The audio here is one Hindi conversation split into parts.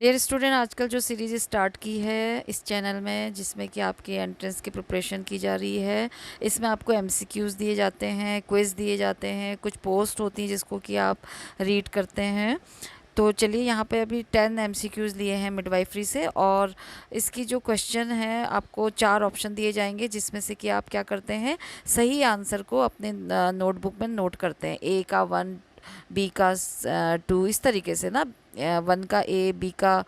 डियर स्टूडेंट, आजकल जो सीरीज़ स्टार्ट की है इस चैनल में, जिसमें कि आपके एंट्रेंस की प्रिपरेशन की जा रही है। इसमें आपको एमसीक्यूज़ दिए जाते हैं, क्विज़ दिए जाते हैं, कुछ पोस्ट होती हैं जिसको कि आप रीड करते हैं। तो चलिए, यहाँ पे अभी 10 एमसीक्यूज़ लिए हैं मिडवाइफरी से, और इसकी जो क्वेश्चन है आपको 4 ऑप्शन दिए जाएंगे, जिसमें से कि आप क्या करते हैं, सही आंसर को अपने नोटबुक में नोट करते हैं। ए का 1, बी का 2, इस तरीके से ना, 1 का ए, बी का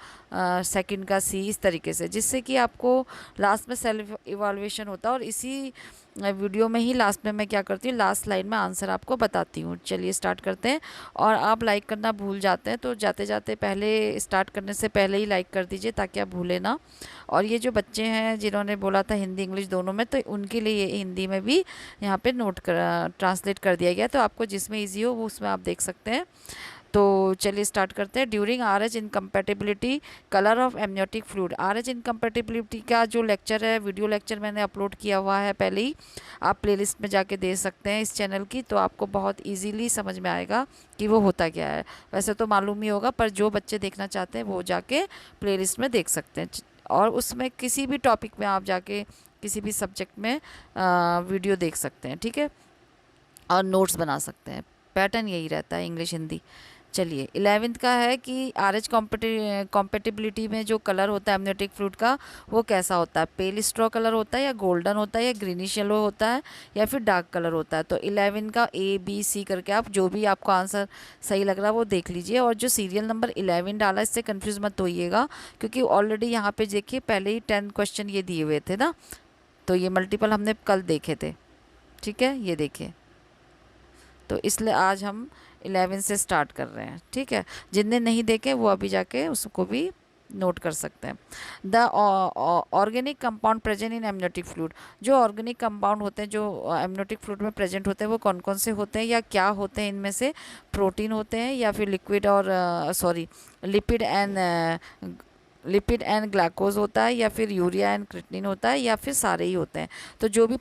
सेकंड का सी, इस तरीके से, जिससे कि आपको लास्ट में सेल्फ इवैल्यूएशन होता है। और इसी वीडियो में ही लास्ट में मैं क्या करती हूँ, लास्ट स्लाइड में आंसर आपको बताती हूँ। चलिए स्टार्ट करते हैं। और आप लाइक करना भूल जाते हैं तो जाते जाते पहले, स्टार्ट करने से पहले ही लाइक कर दीजिए ताकि आप भूलें ना। और ये जो बच्चे हैं जिन्होंने बोला था हिंदी इंग्लिश दोनों में, तो उनके लिए ये हिंदी में भी यहाँ पे नोट कर ट्रांसलेट कर दिया गया, तो आपको जिसमें ईजी हो वो उसमें आप देख सकते हैं। तो चलिए स्टार्ट करते हैं। During RH incompatibility colour of amniotic fluid. RH incompatibility का जो लेक्चर है, वीडियो लेक्चर मैंने अपलोड किया हुआ है पहले ही, आप प्लेलिस्ट में जाके देख सकते हैं इस चैनल की, तो आपको बहुत इजीली समझ में आएगा कि वो होता क्या है। वैसे तो मालूम ही होगा, पर जो बच्चे देखना चाहते हैं वो जाके प्लेलिस्ट में देख सकते हैं, और उसमें किसी भी टॉपिक में आप जाके किसी भी सब्जेक्ट में वीडियो देख सकते हैं, ठीक है, और नोट्स बना सकते हैं। पैटर्न यही रहता है, इंग्लिश हिंदी। चलिए 11th का है कि आरएच कॉम्पेटिबिलिटी में जो कलर होता है एमनियोटिक फ्लूइड का, वो कैसा होता है, पेल स्ट्रॉ कलर होता है, या गोल्डन होता है, या ग्रीनिश येलो होता है, या फिर डार्क कलर होता है। तो 11 का ए बी सी करके आप जो भी आपको आंसर सही लग रहा है वो देख लीजिए। और जो सीरियल नंबर 11 डाला, इससे कन्फ्यूज़ मत होइएगा, क्योंकि ऑलरेडी यहाँ पे देखिए पहले ही 10 क्वेश्चन ये दिए हुए थे ना, तो ये मल्टीपल हमने कल देखे थे, ठीक है, ये देखिए। तो इसलिए आज हम 11 से स्टार्ट कर रहे हैं, ठीक है। जिनने नहीं देखे वो अभी जाके उसको भी नोट कर सकते हैं। The organic compound present in amniotic fluid. जो ऑर्गेनिक कंपाउंड होते हैं जो एमनियोटिक फ्लूइड में प्रेजेंट होते हैं, वो कौन कौन से होते हैं या क्या होते हैं? इनमें से प्रोटीन होते हैं, या फिर लिक्विड और सॉरी लिपिड एंड ग्लाइकोज होता है, या फिर यूरिया एंड क्रिएटिनिन होता है, या फिर सारे ही होते हैं। तो जो भी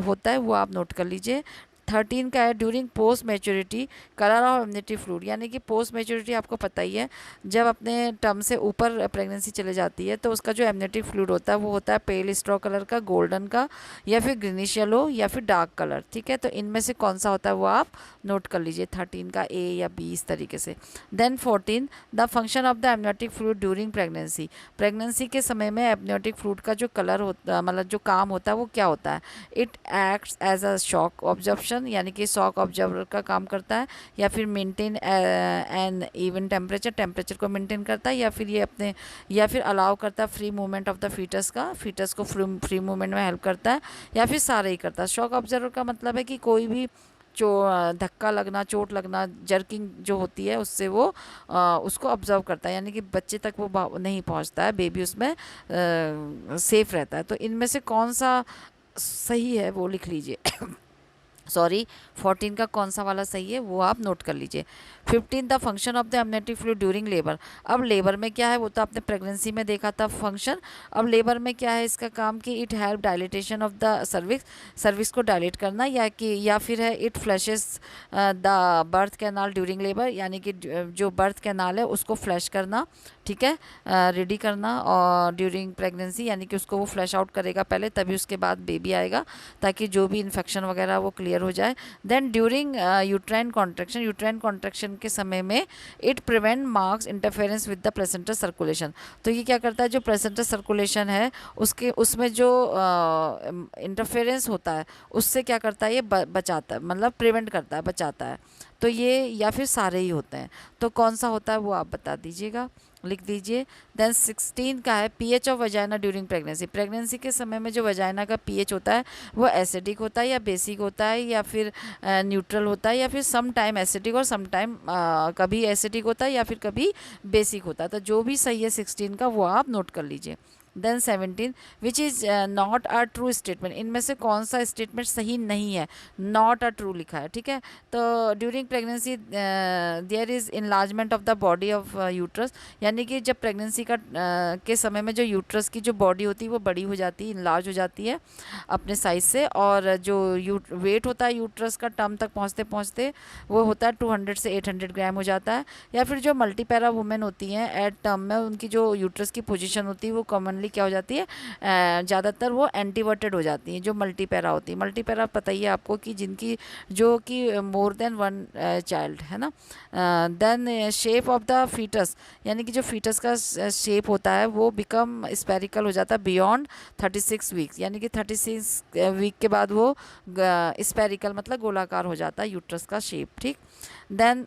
होता है वो आप नोट कर लीजिए। 13 का है during post maturity colour of amniotic fluid, यानी कि पोस्ट मैच्योरिटी आपको पता ही है, जब अपने टर्म से ऊपर प्रेगनेंसी चले जाती है तो उसका जो एमनियोटिक फ्लूइड होता है वो होता है पेल स्ट्रॉ कलर का, गोल्डन का, या फिर ग्रीनिश येलो, या फिर डार्क कलर, ठीक है। तो इनमें से कौन सा होता है वो आप नोट कर लीजिए, 13 का ए या बी, इस तरीके से। Then 14, the function of the amniotic fluid during pregnancy. Pregnancy के समय में एमनियोटिक फ्लूइड का जो कलर होता, मतलब जो काम होता है वो क्या होता है? It acts as a shock absorption, यानी कि शॉक ऑब्जर्वर का काम करता है, या फिर मेंटेन एन इवन टेम्परेचर को मेंटेन करता है, या फिर ये अपने, या फिर अलाउ करता है free movement of the foetus को फ्री मूवमेंट में हेल्प करता है, या फिर सारे ही करता है। शॉक ऑब्जर्वर का मतलब है कि कोई भी धक्का लगना, चोट लगना, जर्किंग जो होती है उससे वो उसको ऑब्जर्व करता है, यानी कि बच्चे तक वो नहीं पहुंचता है, बेबी उसमें सेफ रहता है। तो इनमें से कौन सा सही है वो लिख लीजिए। सॉरी, 14 का कौन सा वाला सही है वो आप नोट कर लीजिए। 15, the function of the amniotic fluid during labour. अब लेबर में क्या है, वो तो आपने प्रेगनेंसी में देखा था फंक्शन। अब लेबर में क्या है इसका काम, कि it help dilatation of the cervix को डायलेट करना, या फिर है it flashes the birth canal during labour, यानी कि जो बर्थ कैनाल है उसको फ्लैश करना, ठीक है, रेडी करना, और ड्यूरिंग प्रेगनेंसी यानी कि उसको वो फ्लैश आउट करेगा पहले, तभी उसके बाद बेबी आएगा, ताकि जो भी इन्फेक्शन वगैरह वो क्लियर हो जाए। देन ड्यूरिंग यूट्राइन कॉन्ट्रैक्शन के समय में it prevent marks interference with the placenta circulation. तो ये क्या करता है, जो प्लेसेंटा सर्कुलेशन है उसमें जो इंटरफेरेंस होता है उससे क्या करता है, ये बचाता है, मतलब प्रिवेंट करता है, बचाता है। तो ये या फिर सारे ही होते हैं, तो कौन सा होता है वो आप बता दीजिएगा, लिख दीजिए। देन 16 का है pH of vagina during pregnancy. Pregnancy के समय में जो वजाइना का पीएच होता है वो एसिडिक होता है, या बेसिक होता है, या फिर न्यूट्रल होता है, या फिर सम टाइम एसिडिक और सम टाइम कभी एसिडिक होता है, या फिर कभी बेसिक होता है। तो जो भी सही है 16 का वो आप नोट कर लीजिए। Then 17 which is not a true statement, इनमें से कौन सा स्टेटमेंट सही नहीं है, नॉट अ ट्रू लिखा है, ठीक है। तो during pregnancy there is enlargement of the body of uterus, यानी कि जब प्रेगनेंसी का के समय में जो यूट्रस की जो बॉडी होती है वो बड़ी हो जाती है, इनलार्ज हो जाती है अपने साइज से, और जो वेट होता है यूट्रस का टर्म तक पहुँचते पहुँचते वो होता है 200 से 800 ग्राम हो जाता है। या फिर जो मल्टीपैरा वुमेन होती हैं एट टर्म में, उनकी जो यूट्रस की पोजीशन होती है वो कॉमनली क्या हो जाती है, ज़्यादातर वो एंटीवर्टेड हो जाती हैं जो मल्टीपैरा होती है। मल्टीपैरा पता ही है आपको कि जिनकी जो कि मोर देन वन चाइल्ड है ना। Then shape of the foetus, यानी कि जो फीटस का शेप होता है वो बिकम स्पेरिकल हो जाता है बियॉन्ड 36 वीक्स, यानी कि 36 वीक के बाद वो स्पेरिकल मतलब गोलाकार हो जाता है यूट्रस का शेप, ठीक। देन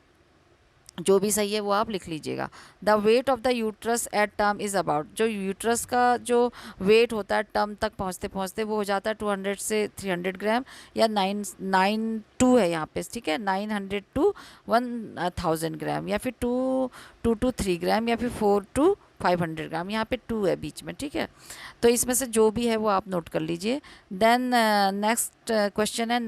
जो भी सही है वो आप लिख लीजिएगा। The weight of the uterus at term is about, जो यूट्रस का जो वेट होता है टर्म तक पहुँचते पहुँचते वो हो जाता है 200 से 300 ग्राम, या 992 है यहाँ पे, ठीक है, 900 to 1000 ग्राम, या फिर 2 to 3 ग्राम, या फिर 4 to 500 ग्राम, यहाँ पे 2 है बीच में, ठीक है। तो इसमें से जो भी है वो आप नोट कर लीजिए। देन नेक्स्ट क्वेश्चन है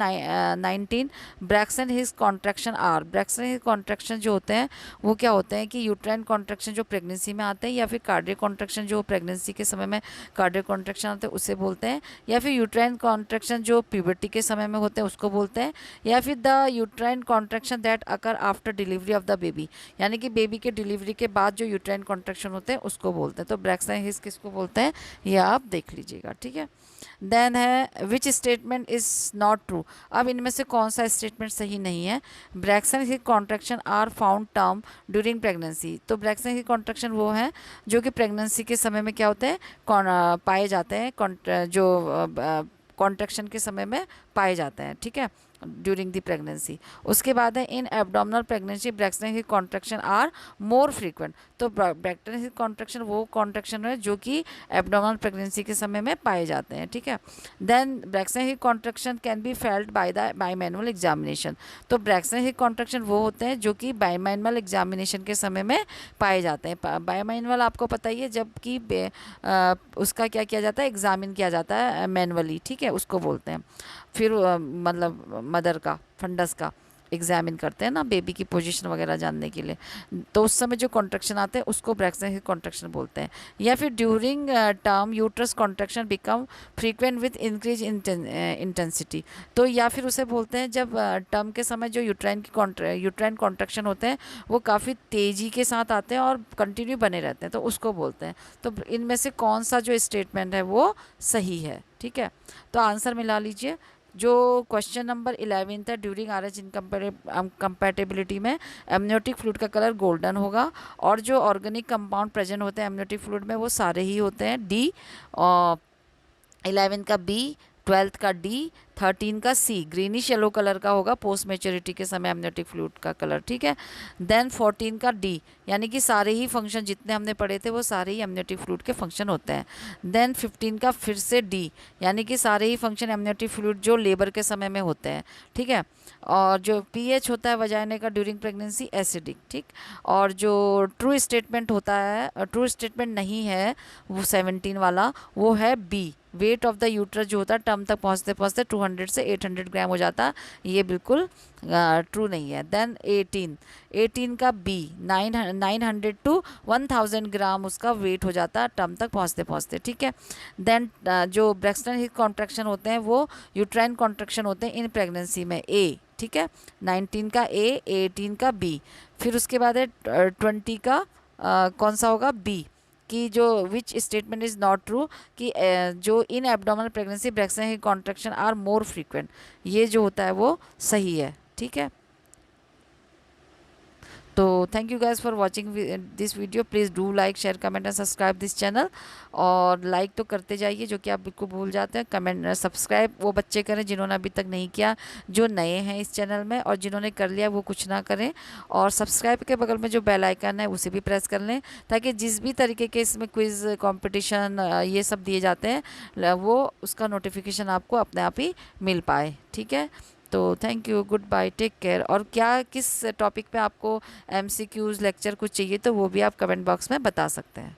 19, Braxton Hicks contraction are, Braxton Hicks contraction जो होते हैं वो क्या होते हैं कि यूट्राइन कॉन्ट्रैक्शन जो प्रेगनेंसी में आते हैं, या फिर कार्डियक कॉन्ट्रैक्शन जो प्रेगनेंसी के समय में कार्डियक कॉन्ट्रैक्शन आते हैं उसे बोलते हैं, या फिर यूट्राइन कॉन्ट्रैक्शन जो प्यूबर्टी के समय में होते हैं उसको बोलते हैं, या फिर the uterine contraction that occur after delivery of the baby, यानी कि बेबी के डिलीवरी के बाद जो यूट्राइन कॉन्ट्रैक्शन होते हैं उसको बोलते हैं। तो ब्रैक्सन हिज किसको बोलते हैं ये आप देख लीजिएगा, ठीक है। देन है which statement is not true, अब इनमें से कौन सा स्टेटमेंट सही नहीं है। Braxton Hicks contraction are found term during pregnancy, तो ब्रैक्सन हिज कॉन्ट्रैक्शन वो है जो कि प्रेगनेंसी के समय में क्या होते हैं, पाए जाते हैं, जो कॉन्ट्रैक्शन के समय में पाए जाते हैं, ठीक है, ड्यूरिंग द प्रेगनेंसी। उसके बाद है in abdominal pregnancy Braxton Hicks contraction are more frequent, तो ब्रैक्सन हिज कॉन्ट्रैक्शन वो कॉन्ट्रैक्शन है जो कि एब्डोमिनल प्रेगनेंसी के समय में पाए जाते हैं, ठीक है। Then Braxton Hicks contraction can be felt by manual examination, तो ब्रैक्सन हिज कॉन्ट्रैक्शन वो होते हैं जो कि बाय मैनुअल एग्जामिनेशन के समय में पाए जाते हैं। बाय मैनुअल आपको पता ही है, जबकि उसका क्या किया जाता है, एग्जामिन किया जाता है मैनुअली, ठीक है, उसको बोलते हैं। फिर मतलब मदर का फंडस का एग्जामिन करते हैं ना बेबी की पोजीशन वगैरह जानने के लिए, तो उस समय जो कॉन्ट्रैक्शन आते हैं उसको ब्रैक्सन हिज कॉन्ट्रैक्शन बोलते हैं। या फिर during term uterus contraction become frequent with increase intensity, तो या फिर उसे बोलते हैं जब टर्म के समय जो यूट्राइन कॉन्ट्रैक्शन होते हैं वो काफ़ी तेज़ी के साथ आते हैं और कंटिन्यू बने रहते हैं, तो उसको बोलते हैं। तो इनमें से कौन सा जो स्टेटमेंट है वो सही है, ठीक है। तो आंसर मिला लीजिए। जो क्वेश्चन नंबर 11 था, ड्यूरिंग आरएच इनकम्पैटिबिलिटी में एमनियोटिक फ्लूइड का कलर गोल्डन होगा, और जो ऑर्गेनिक कंपाउंड प्रेजेंट होते हैं एमनियोटिक फ्लूइड में वो सारे ही होते हैं डी, 11 का बी, 12 का डी, 13 का सी, ग्रीनिश येलो कलर का होगा पोस्ट मेच्योरिटी के समय एमनियोटिक फ्लूइड का कलर, ठीक है। देन 14 का डी, यानी कि सारे ही फंक्शन जितने हमने पढ़े थे वो सारे ही एमनियोटिक फ्लूइड के फंक्शन होते हैं। देन 15 का फिर से डी, यानी कि सारे ही फंक्शन एमनियोटिक फ्लूइड जो लेबर के समय में होते हैं, ठीक है। और जो पीएच होता है वजाइना का ड्यूरिंग प्रेगनेंसी एसिडिक, ठीक। और जो ट्रू स्टेटमेंट होता है, ट्रू स्टेटमेंट नहीं है वो 17 वाला, वो है B, weight of the uterus जो होता है टर्म तक पहुँचते पहुँचते 200 से 800 ग्राम हो जाता, ये बिल्कुल ट्रू नहीं है। देन 18 का बी, 900 to 1000 ग्राम उसका वेट हो जाता है टर्म तक पहुँचते पहुँचते, ठीक है। देन जो ब्रैक्सन हिज कॉन्ट्रैक्शन होते हैं वो यूट्राइन कॉन्ट्रैक्शन होते हैं इन प्रेगनेंसी में, ए, ठीक है, 19 का ए, 18 का बी। फिर उसके बाद है 20 का कौन सा होगा, बी, कि जो which statement is not true, कि जो in abdominal pregnancy Braxton Hicks contraction are more frequent, ये जो होता है वो सही है, ठीक है। तो thank you guys for watching this video, please do like share comment and subscribe this channel, और लाइक तो करते जाइए जो कि आप बिल्कुल भूल जाते हैं। कमेंट सब्सक्राइब वो बच्चे करें जिन्होंने अभी तक नहीं किया, जो नए हैं इस चैनल में, और जिन्होंने कर लिया वो कुछ ना करें, और सब्सक्राइब के बगल में जो बेल आइकन है उसे भी प्रेस कर लें, ताकि जिस भी तरीके के इसमें क्विज़ कॉम्पिटिशन ये सब दिए जाते हैं वो उसका नोटिफिकेशन आपको अपने आप ही मिल पाए, ठीक है। तो thank you, good bye, take care. और क्या किस टॉपिक पे आपको एमसीक्यूज़ लेक्चर कुछ चाहिए तो वो भी आप कमेंट बॉक्स में बता सकते हैं।